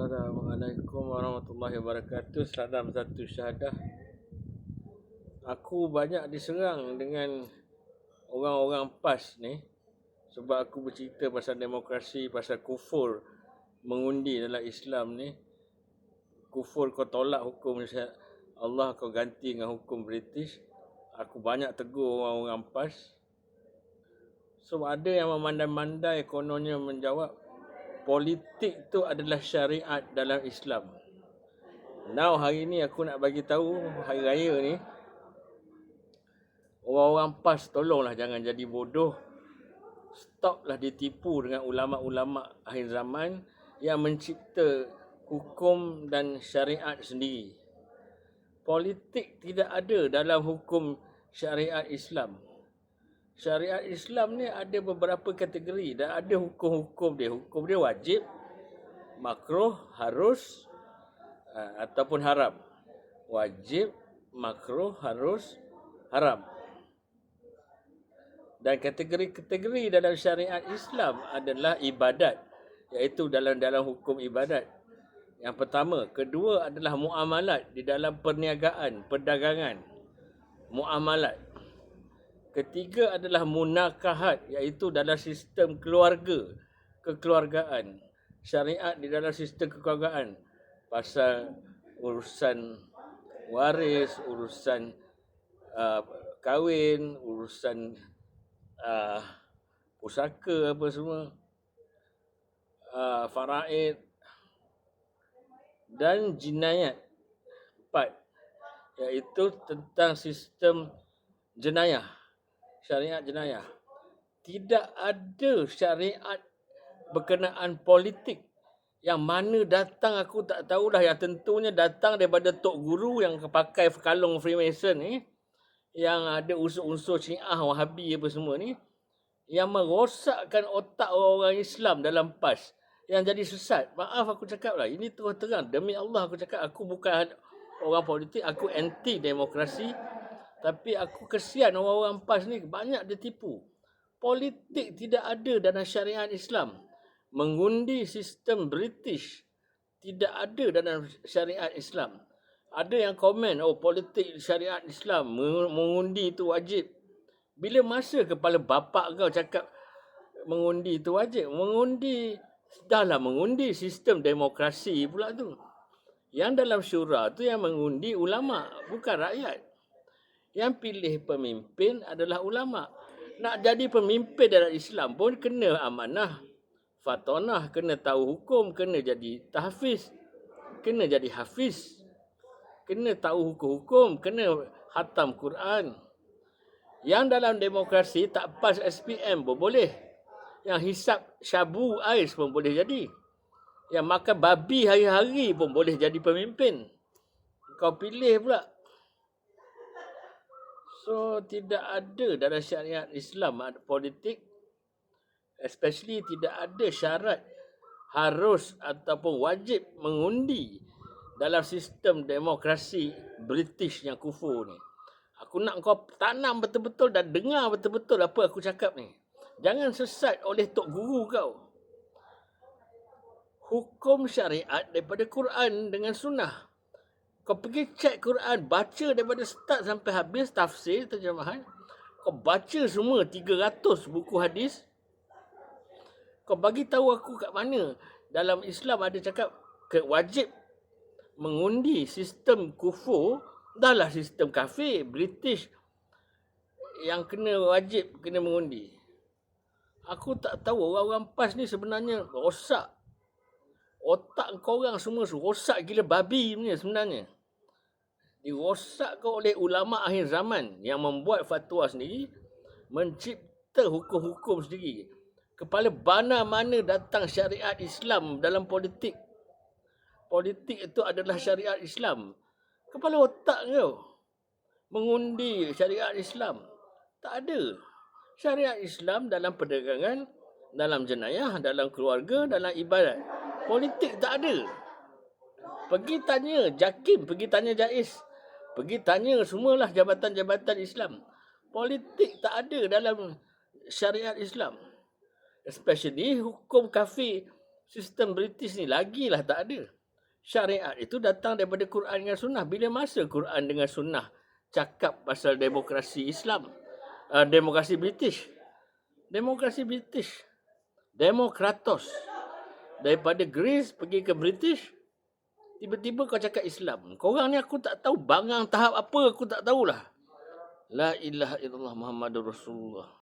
Assalamualaikum warahmatullahi wabarakatuh. Salam satu syahadah. Aku banyak diserang dengan orang-orang PAS ni sebab aku bercerita pasal demokrasi, pasal kufur mengundi dalam Islam ni. Kufur kau tolak hukum Allah, kau ganti dengan hukum British. Aku banyak tegur orang-orang PAS. So ada yang memandai-mandai kononnya menjawab politik tu adalah syariat dalam Islam. Now hari ni aku nak bagi tahu hari raya ni, orang-orang PAS tolonglah jangan jadi bodoh. Stoplah ditipu dengan ulama-ulama akhir zaman yang mencipta hukum dan syariat sendiri. Politik tidak ada dalam hukum syariat Islam. Syariat Islam ni ada beberapa kategori dan ada hukum-hukum dia. Hukum dia wajib, makruh, harus ataupun haram. Wajib, makruh, harus, haram. Dan kategori-kategori dalam syariat Islam adalah ibadat, iaitu dalam hukum ibadat. Yang pertama, kedua adalah muamalat di dalam perniagaan, perdagangan. Muamalat. Ketiga adalah munakahat, iaitu dalam sistem keluarga, kekeluargaan. Syariat di dalam sistem kekeluargaan. Pasal urusan waris, urusan kahwin, urusan pusaka apa semua, faraid dan jinayat. 4, iaitu tentang sistem jenayah, syariat jenayah. Tidak ada syariat berkenaan politik yang mana datang aku tak tahulah, yang tentunya datang daripada tok guru yang pakai kalung Freemason ni, yang ada unsur-unsur Syiah, Wahabi apa semua ni, yang merosakkan otak orang-orang Islam dalam PAS, yang jadi sesat. Maaf aku cakap lah, ini terus terang, demi Allah aku cakap, aku bukan orang politik, aku anti demokrasi, tapi aku kesian orang-orang PAS ni banyak ditipu. Politik tidak ada dalam syariat Islam. Mengundi sistem British tidak ada dalam syariat Islam. Ada yang komen, politik syariat Islam, mengundi itu wajib. Bila masa kepala bapak kau cakap mengundi itu wajib? Mengundi, dahlah mengundi sistem demokrasi pula tu. Yang dalam syura tu yang mengundi ulama, bukan rakyat. Yang pilih pemimpin adalah ulama. Nak jadi pemimpin dalam Islam pun kena amanah, fatonah, kena tahu hukum, kena jadi tahfiz, kena jadi hafiz, kena tahu hukum-hukum, kena khatam Quran. Yang dalam demokrasi tak PAS SPM pun boleh. Yang hisap syabu ais pun boleh jadi. Yang makan babi hari-hari pun boleh jadi pemimpin. Kau pilih pula. So, tidak ada dalam syariat Islam politik, especially tidak ada syarat harus ataupun wajib mengundi dalam sistem demokrasi British yang kufur ni. Aku nak kau tanam betul-betul dan dengar betul-betul apa aku cakap ni. Jangan sesat oleh tok guru kau. Hukum syariat daripada Quran dengan sunnah. Kau pergi cek Quran, baca daripada start sampai habis, tafsir, terjemahan. Kau baca semua 300 buku hadis. Kau bagi tahu aku kat mana dalam Islam ada cakap wajib mengundi sistem kufur. Dahlah sistem kafir, British yang kena wajib kena mengundi. Aku tak tahu orang-orang PAS ni sebenarnya rosak. Otak korang semua rosak gila babi punya sebenarnya. Dirosakkan oleh ulama akhir zaman yang membuat fatwa sendiri, mencipta hukum-hukum sendiri. Kepala bana mana datang syariat Islam dalam politik. Politik itu adalah syariat Islam. Kepala otak kau mengundi syariat Islam. Tak ada. Syariat Islam dalam perdagangan, dalam jenayah, dalam keluarga, dalam ibadat. Politik tak ada. Pergi tanya JAKIM, pergi tanya JAIS, pergi tanya semualah jabatan-jabatan Islam. Politik tak ada dalam syariat Islam. Especially hukum kafir Sistem British ni lagilah tak ada. Syariat itu datang daripada Quran dengan Sunnah. Bila masa Quran dengan Sunnah cakap pasal demokrasi Islam, demokrasi British. Demokrasi British. Demokratos. Daripada Greece pergi ke British, tiba-tiba kau cakap Islam. Korang ni aku tak tahu bangang tahap apa, aku tak tahulah. La ilaha illallah Muhammadur Rasulullah.